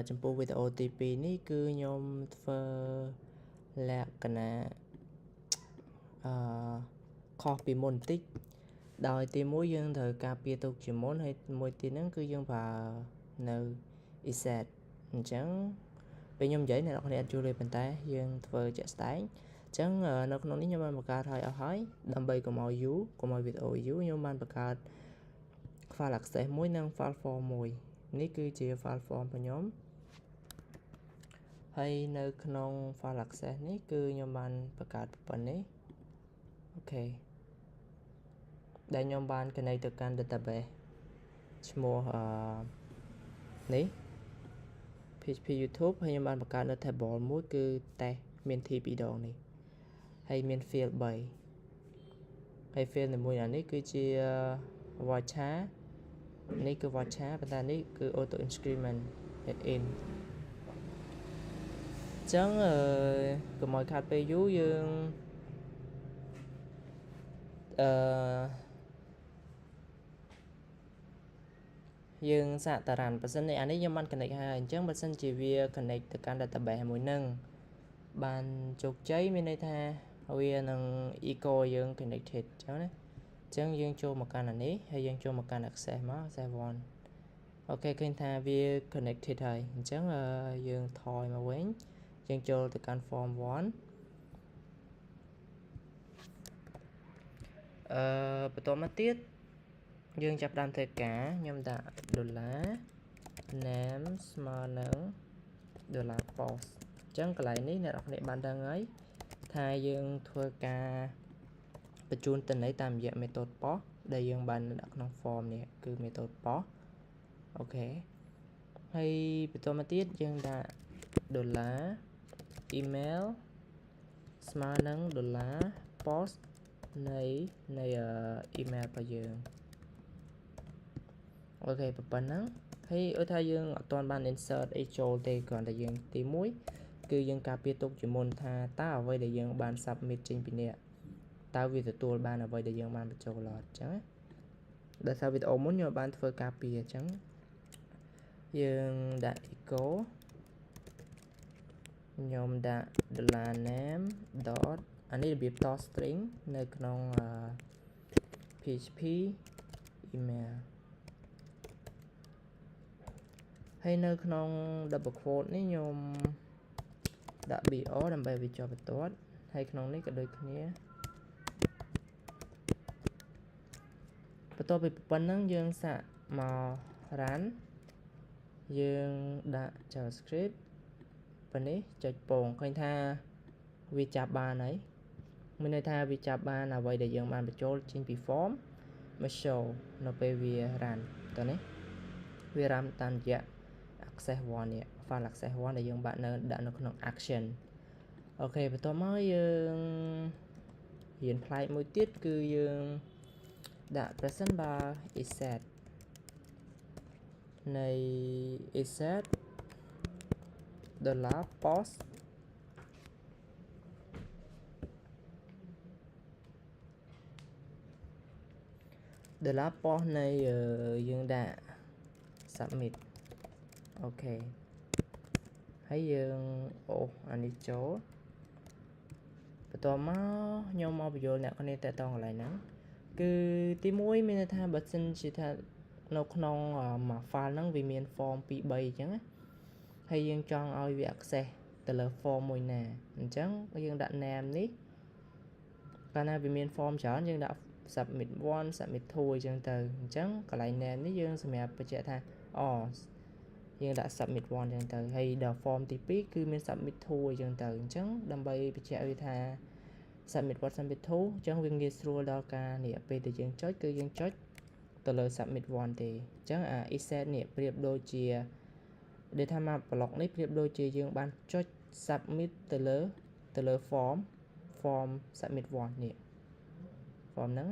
ចំពោះវីដេអូទី2នេះគឺខ្ញុំធ្វើលក្ខណៈខុសពីមុនបន្តិចដោយទីមួយយើងត្រូវការពារទុកជាមុនហើយមួយទៀតហ្នឹងគឺយើងប្រើនៅ ESET អញ្ចឹងពេលខ្ញុំនិយាយអ្នកនរគ្នាអត់យល់ទេប៉ុន្តែយើងធ្វើជាក់ស្ដែងអញ្ចឹងនៅក្នុងនេះខ្ញុំបានបង្កើតឲ្យអស់ហើយដើម្បីកុំឲ្យយូរកុំឲ្យវីដេអូយូរខ្ញុំបានបង្កើត file access មួយនិង file form មួយនេះគឺជា file form របស់ខ្ញុំហើយនៅក្នុង file access នេះគឺខ្ញុំបានបង្កើតប៉ុណ្ណេះអូខេដែលខ្ញុំបាន connect ទៅកាន់ database ឈ្មោះនេះ PHP YouTube ហើយខ្ញុំបានបង្កើតនៅ table មួយគឺ test មាន t 2ដងនេះហើយមាន field 3ហើយ field មួយនេះគឺជា voucher នេះគឺ voucher ប៉ុន្តែនេះគឺ auto increment in ចឹងកុំឲ្យខាត់ពេលយូរយើងយើងសាកតារានបើសិនអានេះខ្ញុំបាន connect ហើយអញ្ចឹងបើសិនជាវា connect ទៅកាន់ database មួយនឹងបានជោគជ័យមានន័យថាវានឹង echo យើង connected អញ្ចឹងណាអញ្ចឹងយើងចូលមកកាន់អានេះហើយយើងចូលមកកាន់ access មក access 1អូខេឃើញថាវា connected ហើយអញ្ចឹងយើងថយមកវិញយើងចូលទៅកាន់ form 1បន្តមកទៀតយើងចាប់ផ្ដើមធ្វើការខ្ញុំដាក់$name ស្មើនឹង$post អញ្ចឹងកន្លែងនេះអ្នកនរគ្នាបានដឹងហើយថាយើងធ្វើការបញ្ជូនទិន្នន័យតាមរយៈ method post ដែលយើងបានដាក់ក្នុង form នេះគឺ method post អូខេហើយបន្តមកទៀតយើងដាក់$email ស្មើនឹង$post នៃ email របស់យើងអូខេប៉ុណ្ណឹងហើយឧទាហរណ៍យើងអត់ទាន់បាន insert អីចូលទេគ្រាន់តែយើងទី1គឺយើងការពារទុកជាមុនថាតើអ្វីដែលយើងបាន submit ចេញពីនេះតើវាទទួលបានអ្វីដែលយើងបានបញ្ចូលអត់អញ្ចឹងដោយសារវីដេអូមុនខ្ញុំបានធ្វើការពារអញ្ចឹងយើងដាក់ echo ខ្ញុំដាក់$name. អានេះរបៀបត string នៅក្នុង PHP email ហើយនៅក្នុង double quote នេះខ្ញុំដាក់ BR ដើម្បីវាជាប់បន្ទាត់ហើយក្នុងនេះក៏ដូចគ្នាបន្ទាប់ពីប៉ុណ្ណឹងយើងសាកមក run យើងដាក់ JavaScript ប៉ុណ្នេះចុចពងឃើញថាវាចាប់បានហើយមានន័យថាវាចាប់បានអ្វីដែលយើងបានបញ្ចូលចេញពី form មក show នៅពេលវា run តើនេះវា run តាមរយៈ access 1នេះ file access 1ដែលយើងដាក់នៅក្នុង action អូខេបន្ទាប់មកយើងរៀនផ្លែកមួយទៀតគឺយើងដាក់ present bar ESET នៃ ESET $post $post នៃយើងដាក់ submit អូខេហើយយើងអូអានេះចូលបន្ទាប់មកខ្ញុំមកបញ្យល់អ្នកគ្នាតើតងកន្លែងហ្នឹងគឺទី1មានន័យថាបើសិនជាថានៅក្នុងមួយ file ហ្នឹងវាមាន form 2 3អញ្ចឹងណាហើយយើងចង់ឲ្យវា access ទៅលើ form មួយណាអញ្ចឹងយើងដាក់ name នេះកាលណាវាមាន form ច្រើនយើងដាក់ submit 1 submit 2អញ្ចឹងទៅអញ្ចឹងកន្លែង name នេះយើងសម្រាប់បញ្ជាក់ថាយើងដាក់ submit 1អញ្ចឹងទៅហើយដល់ form ទី2គឺមាន submit 2អញ្ចឹងទៅអញ្ចឹងដើម្បីបញ្ជាក់វាថា submit 1 submit 2អញ្ចឹងវាងាយស្រួលដល់ការនេះពេលដែលយើងចុចគឺយើងចុចទៅលើ submit 1ទេអញ្ចឹងអា ESET នេះប្រៀបដូចជា data map block នេះប្រៀបដូចជាយើងបានចុច submit ទៅលើ form submit 1នេះ form ហ្នឹង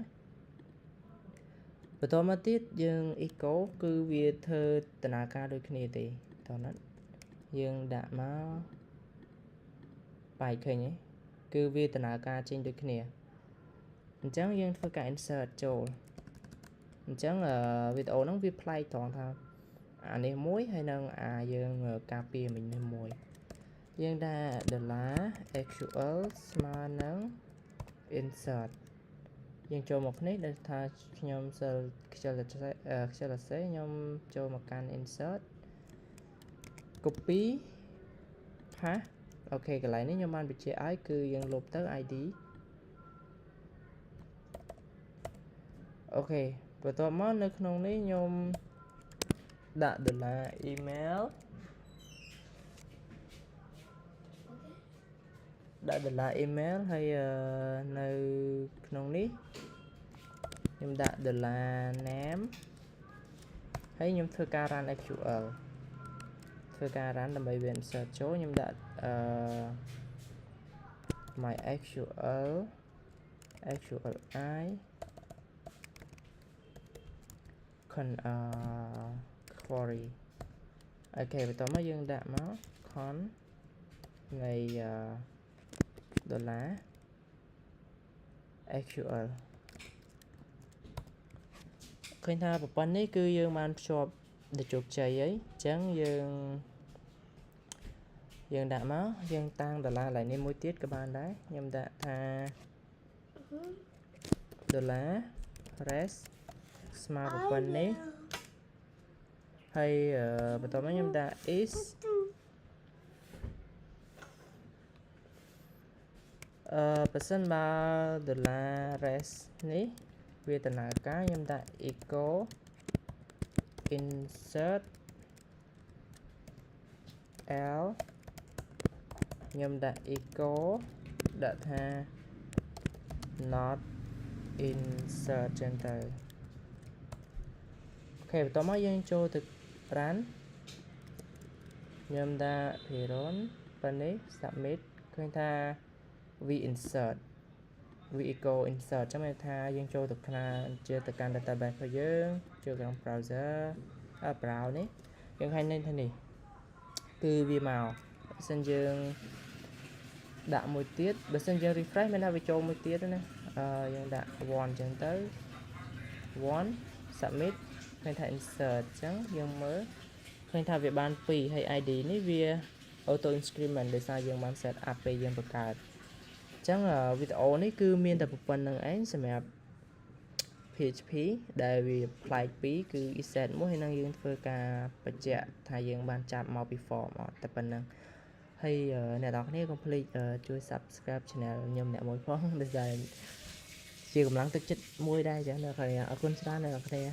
បន្តមកទៀតយើង echo គឺវាធ្វើដំណើរការដូចគ្នាទេតោះណាយើងដាក់មកបែកឃើញទេគឺវាដំណើរការចេញដូចគ្នាអញ្ចឹងយើងធ្វើការ insert ចូលអញ្ចឹងវីដេអូហ្នឹងវាប្លែកត្រង់ថា អានេះមួយហើយនឹងអាយើងការពារមិញនេះមួយយើងដាក់ $SQL ស្មើនឹង insert យើងចូលមកនេះដែលថាខ្ញុំសិលខ្ជិលសរសេរខ្ញុំចូលមកកាន់ insert copy paste អូខេកន្លែងនេះខ្ញុំបានបញ្ជាក់ឲ្យគឺយើងលុបទៅ ID អូខេបន្ទាប់មកនៅក្នុងនេះខ្ញុំដាក់ $email ដាក់ $email ហើយនៅក្នុងនេះខ្ញុំដាក់ $name ហើយខ្ញុំធ្វើការ run SQL ធ្វើការ run ដើម្បីវា insert ចូលខ្ញុំដាក់my SQL SQLi query អូខេបន្ទាប់មកយើងដាក់មក con នៃ$SQL ឃើញថាប្រព័ន្ធនេះគឺយើងបានភ្ជាប់ទៅជោគជ័យហើយអញ្ចឹងយើងដាក់មកយើងតាំង$ឡើងនេះមួយទៀតក៏បានដែរខ្ញុំដាក់ថា$rest ស្មើប្រព័ន្ធនេះហើយបន្ទាប់មកខ្ញុំដាក់ is បើសិនបើ$rest នេះវាដំណើរការខ្ញុំដាក់ echo insert l ខ្ញុំដាក់ echo ដាក់ថា not insert ចឹងទៅអូខេបន្ទាប់មកយើងចូលទៅ run ខ្ញុំដាក់ run ប៉ុណ្នេះ submit ឃើញថា we insert we echo insert ចាំន័យថាយើងចូលទៅខាងជាទៅកាន់ database របស់យើងចូលក្នុង browser browse នេះយើងឃើញថានេះគឺវាមកបើសិនយើងដាក់មួយទៀតបើសិនយើង refresh មានថាវាចូលមួយទៀតណាយើងដាក់ one ចឹងទៅ one submit ឃើញថា insert ចឹងយើងមើលឃើញថាវាបាន2ហើយ ID នេះវា auto increment ដោយសារយើងបាន set up ពេលយើងបង្កើតអញ្ចឹងវីដេអូនេះគឺមានតែប៉ុណ្្នឹងឯងសម្រាប់ PHP ដែលវាប្លែកពីគឺ insert មួយហើយនឹងយើងធ្វើការបញ្ជាក់ថាយើងបានចាប់មកពី form អត់តែប៉ុណ្្នឹងហើយអ្នកនរគ្នាកុំភ្លេចជួយ subscribe channel ខ្ញុំអ្នកមួយផងដោយសារជាកម្លាំងទឹកចិត្តមួយដែរចឹងអ្នកនរគ្នាអរគុណច្រើនអ្នកនរគ្នា